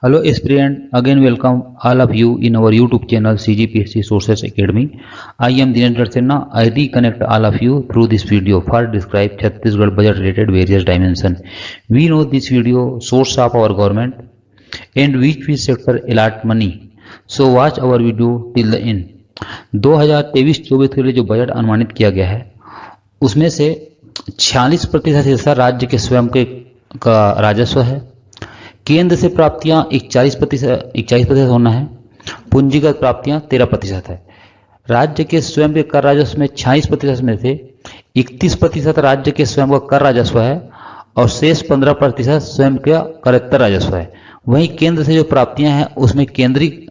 Hello aspirant, again welcome all of you in our YouTube channel CGPSC Sources Academy. I am Dinendra Sinha. I reconnect all of you through this video for describe Chhattisgarh budget related various dimension. We know this video source of our government and which sector allot money. So watch our video till the end. 2023-24 के लिए जो budget अनुमानित किया गया है उसमें से 46% हिस्सा राज्य के स्वयं के का राजस्व है। केंद्र से प्राप्तियां 41% होना है। पूंजीगत प्राप्तियां 13% है। राज्य के स्वयं के कर राजस्व में 46% में से 31% राज्य के स्वयं का कर राजस्व है और शेष 15% स्वयं का करेत्तर राजस्व है। वहीं केंद्र से जो प्राप्तियां हैं उसमें केंद्रीय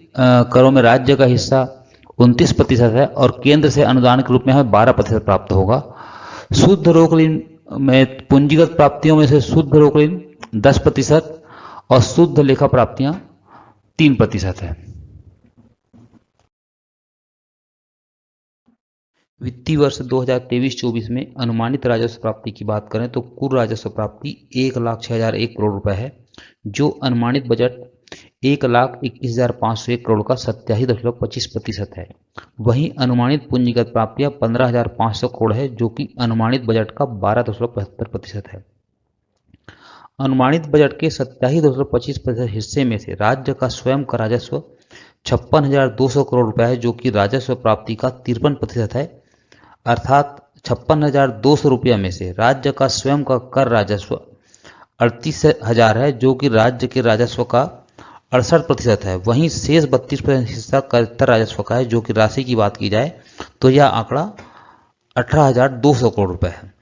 करों में राज्य का हिस्सा 29% है और केंद्र से अनुदान के रूप में हमें 12% प्राप्त होगा। शुद्ध रोक ऋण में पूंजीगत प्राप्तियों में से शुद्ध रोक ऋण 10% और शुद्ध लेखा प्राप्तियां 3% है। वित्तीय वर्ष 2023-24 में अनुमानित राजस्व प्राप्ति की बात करें तो कुल राजस्व प्राप्ति 1,06,001 करोड़ रुपए है, जो अनुमानित बजट 1,21,501 करोड़ का 87.25% है। वहीं अनुमानित पूंजीगत प्राप्तियां 15,500 करोड़ है, जो कि अनुमानित बजट का 12.75% है। अनुमानित बजट के 27.25% हिस्से में से राज्य का स्वयं का राजस्व 56,200 करोड़ रुपए है, जो कि राजस्व प्राप्ति का 53% है। अर्थात 56,200 रुपया में से राज्य का स्वयं का कर राजस्व 38,000 है, जो कि राज्य के राजस्व का 68% है। वहीं शेष 32% हिस्सा करेत्तर राजस्व का है, जो कि राशि की बात की जाए तो यह आंकड़ा 18,200 करोड़ रुपए है।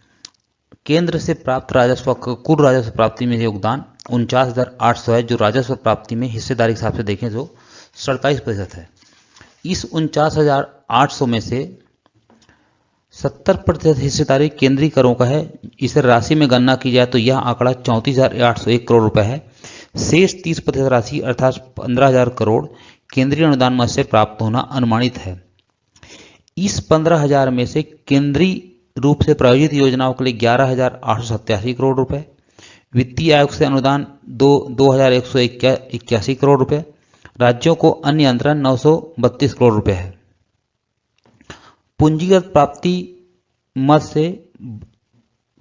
केंद्र से प्राप्त राजस्व कुल राजस्व प्राप्ति में योगदान 49,800 है, जो राजस्व प्राप्ति में हिस्सेदारी के हिसाब से देखें तो 47% है। इस 49,800 में से 70% हिस्सेदारी केंद्रीय करों का है। इसे राशि में गणना की जाए तो यह आंकड़ा 34,801 करोड़ रुपए है। शेष 30% राशि अर्थात 15,000 करोड़ केंद्रीय अनुदान मद से प्राप्त होना अनुमानित है। इस 15,000 में से केंद्रीय रूप से प्रायोजित योजनाओं के लिए 11,887 करोड़ रुपए, वित्तीय आयोग से अनुदान 2,181 करोड़ रुपए, राज्यों को अन्य अंतरण 932 करोड़ रुपए है। पूंजीगत प्राप्ति मद से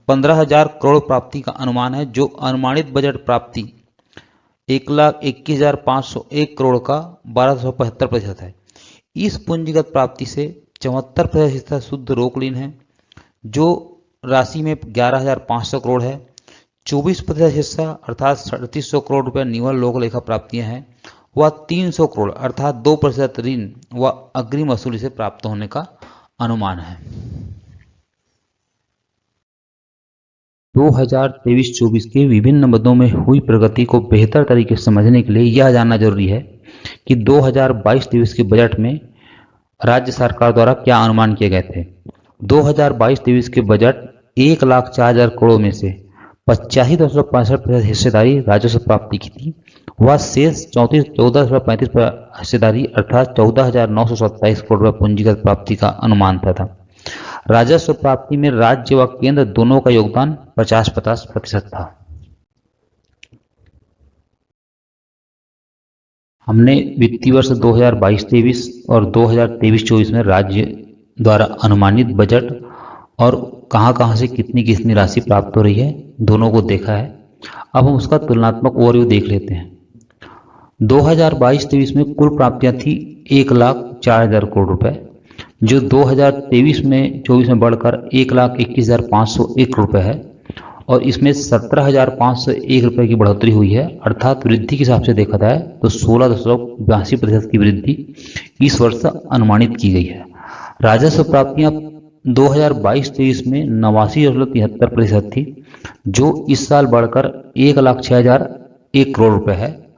15,000 करोड़ प्राप्ति का अनुमान है, जो अनुमानित बजट प्राप्ति 1,21,501 करोड़ का 12.75% है। इस पूंजीगत प्राप्ति से 74% हिस्सा शुद्ध रोक ऋण है, जो राशि में 11,500 करोड़ है। 24% हिस्सा अर्थात 3,700 करोड़ रुपए निवल लोक लेखा प्राप्तियां हैं व 300 करोड़ अर्थात 2% ऋण व अग्रिम वसूली से प्राप्त होने का अनुमान है। 2023-24 के विभिन्न मदों में हुई प्रगति को बेहतर तरीके से समझने के लिए यह जानना जरूरी है कि 2022-23 के बजट में राज्य सरकार द्वारा क्या अनुमान किए गए थे। 2022-23 के बजट 1,04,000 करोड़ में से 85.65% हिस्सेदारी राजस्व प्राप्ति की थी व शेष 14.35% हिस्सेदारी अर्थात 14,927 करोड़ रुपये पूंजीगत प्राप्ति का अनुमान था। राजस्व प्राप्ति में राज्य व केंद्र दोनों का योगदान 50-50% था। हमने वित्तीय वर्ष 2022-23 और 2023-24 में राज्य द्वारा अनुमानित बजट और कहां से कितनी कितनी राशि प्राप्त हो रही है दोनों को देखा है। अब हम उसका तुलनात्मक ओवरव्यू देख लेते हैं। 2022-23 में कुल प्राप्तियां थी 1,04,000 करोड़ रुपए, जो 2023-24 में बढ़कर 1,21,501 करोड़ रुपए है और इसमें 17,501 रुपए की बढ़ोतरी हुई है। अर्थात वृद्धि के हिसाब से देखा जाए तो 16.82% की वृद्धि इस वर्ष अनुमानित की गई है। राजस्व प्राप्तियां 2022-23 में 89.73% थी, जो इस साल बढ़कर 1,06,001 करोड़ रुपए है।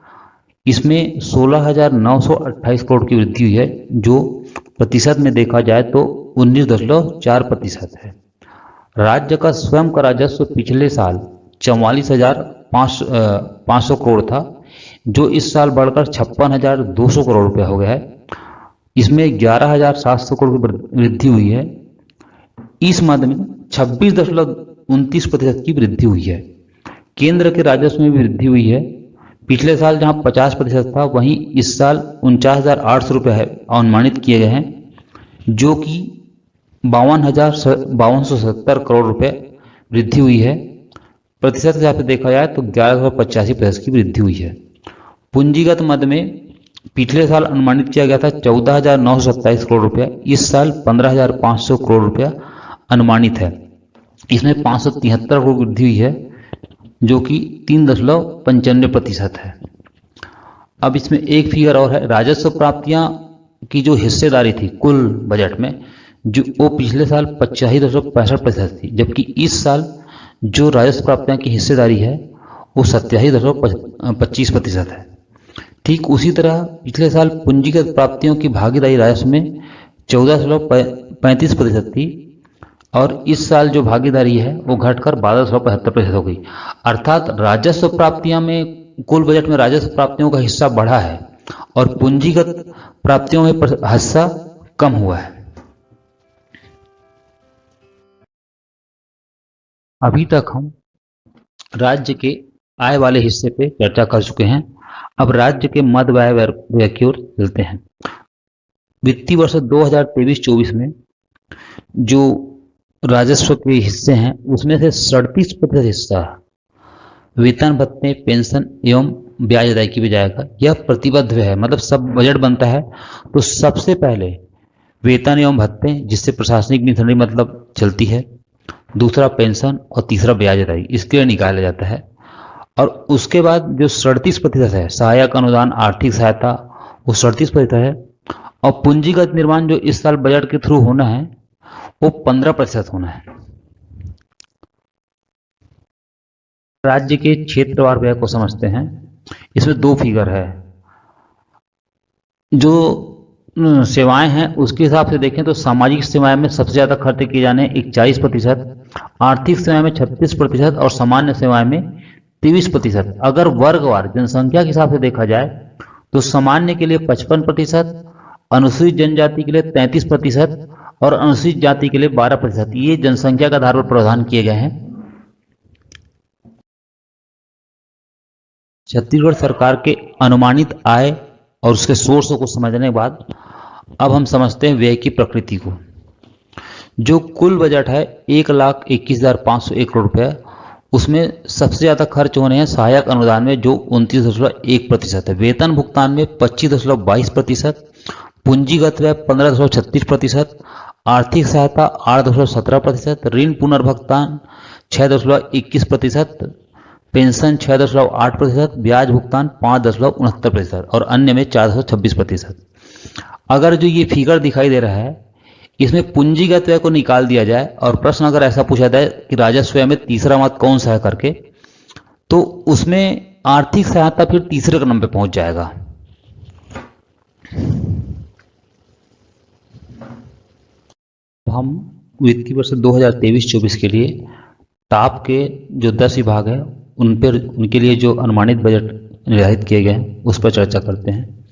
इसमें 16,928 करोड़ की वृद्धि हुई है, जो प्रतिशत में देखा जाए तो 19.4% है। राज्य का स्वयं का राजस्व पिछले साल 44,500 करोड़ था, जो इस साल बढ़कर 56,200 करोड़ रुपया हो गया है। इसमें 11,700 करोड़ की वृद्धि हुई है। इस मद में 26.29% की वृद्धि हुई है। केंद्र के राजस्व में भी वृद्धि हुई है, पिछले साल जहां 50% था, वहीं इस साल 49,800 रुपये अनुमानित किए गए हैं, जो कि 52,5270 करोड़ रुपये वृद्धि हुई है। प्रतिशत के हिसाब से देखा जाए तो 11.85% की वृद्धि हुई है। पूंजीगत मद में पिछले साल अनुमानित किया गया था 14,927 करोड़ रुपया, इस साल 15,500 करोड़ रुपया अनुमानित है। इसमें 573 करोड़ वृद्धि हुई है, जो कि 3.95% है। अब इसमें एक फिगर और है, राजस्व प्राप्तियां की जो हिस्सेदारी थी कुल बजट में, जो वो पिछले साल 85.65% थी, जबकि इस साल जो राजस्व प्राप्तियां की हिस्सेदारी है वो 87.25% है। ठीक उसी तरह पिछले साल पूंजीगत प्राप्तियों की भागीदारी राजस्व में 14.35% थी, और इस साल जो भागीदारी है वो घटकर 12.75% हो गई। अर्थात राजस्व प्राप्तियां में, कुल बजट में राजस्व प्राप्तियों का हिस्सा बढ़ा है और पूंजीगत प्राप्तियों में हिस्सा कम हुआ है। अभी तक हम राज्य के आय वाले हिस्से पे चर्चा कर चुके हैं। अब राज्य के मद व्यय की ओर चलते हैं। वित्तीय वर्ष 2023-24 में जो राजस्व के हिस्से हैं उसमें से 37% हिस्सा वेतन भत्ते, पेंशन एवं ब्याज अदायगी पे जाएगा। यह प्रतिबद्ध है, मतलब सब बजट बनता है तो सबसे पहले वेतन एवं भत्ते, जिससे प्रशासनिक मिशनरी मतलब चलती है, दूसरा पेंशन और तीसरा ब्याज अदायगी, इसके लिए निकाला जाता है। और उसके बाद जो 37% है सहायक अनुदान, आर्थिक सहायता, वो 37% है। और पूंजीगत निर्माण जो इस साल बजट के थ्रू होना है वो 15% होना है। राज्य के क्षेत्रवार व्यय को समझते हैं। इसमें दो फिगर है, जो सेवाएं हैं उसके हिसाब से देखें तो सामाजिक सेवाएं में सबसे ज्यादा खर्च किए जाने 41%, आर्थिक सेवाएं में 36% और सामान्य सेवाएं में 23%। अगर वर्गवार जनसंख्या के हिसाब से देखा जाए तो सामान्य के लिए 55%, अनुसूचित जनजाति के लिए 33% और अनुसूचित जाति के लिए 12%। ये जनसंख्या के आधार पर प्रावधान किए गए हैं। छत्तीसगढ़ सरकार के अनुमानित आय और उसके सोर्सों को समझने के बाद अब हम समझते हैं व्यय की प्रकृति को। जो कुल बजट है 1,21,501 करोड़ रुपया, उसमें सबसे ज़्यादा खर्च होने हैं सहायक अनुदान में जो 29.1% है, वेतन भुगतान में 25.22%, पूंजीगत व्यय 15.36%, आर्थिक सहायता 8.17%, ऋण पुनर्भुगतान 6.21%, पेंशन 6.8%, ब्याज भुगतान 5.69% और अन्य में 4.26%। अगर जो ये फिगर दिखाई दे रहा है इसमें पूंजीगत व्यय को निकाल दिया जाए और प्रश्न अगर ऐसा पूछा जाए कि राजस्व व्यय में तीसरा मद कौन सा है करके, तो उसमें आर्थिक सहायता फिर तीसरे क्रम पे पहुंच जाएगा। हम वित्तीय वर्ष 2023-24 के लिए टॉप के जो 10 विभाग है उनके लिए जो अनुमानित बजट निर्धारित किए गए हैं उस पर चर्चा करते हैं।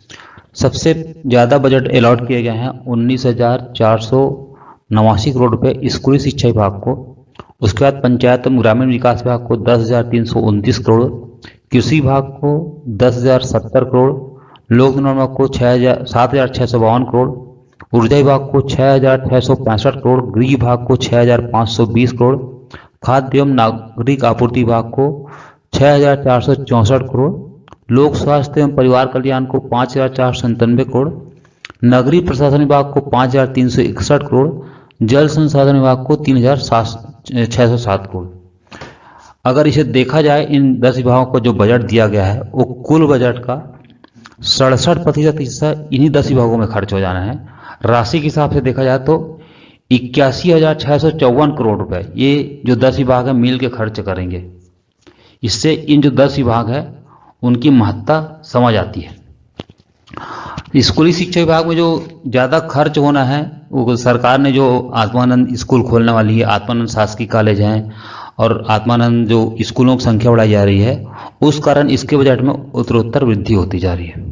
सबसे ज़्यादा बजट अलॉट किए गए हैं 19,489 करोड़ रुपए स्कूली शिक्षा विभाग को। उसके बाद पंचायत एवं ग्रामीण विकास विभाग को 10,329 करोड़, कृषि विभाग को 10,070 करोड़, लोक निर्माण विभाग को 7,652 करोड़, ऊर्जा विभाग को 6,665 करोड़, गृह विभाग को 6,520 करोड़, खाद्य एवं नागरिक आपूर्ति विभाग को 6,464 करोड़, लोक स्वास्थ्य एवं परिवार कल्याण को 5,497 करोड़, नगरीय प्रशासन विभाग को 5,361 करोड़, जल संसाधन विभाग को 3,607 करोड़। अगर इसे देखा जाए इन 10 विभागों को जो बजट दिया गया है वो कुल बजट का 67% हिस्सा इन्हीं 10 विभागों में खर्च हो जाना है। राशि के हिसाब से देखा जाए तो 81,654 करोड़ रुपए ये जो 10 विभाग है मिल के खर्च करेंगे। इससे इन जो 10 विभाग है उनकी महत्ता समझ आती है। स्कूली शिक्षा विभाग में जो ज़्यादा खर्च होना है वो सरकार ने जो आत्मानंद स्कूल खोलने वाली है, आत्मानंद शासकीय कॉलेज हैं और आत्मानंद जो स्कूलों की संख्या बढ़ाई जा रही है, उस कारण इसके बजट में उत्तरोत्तर वृद्धि होती जा रही है।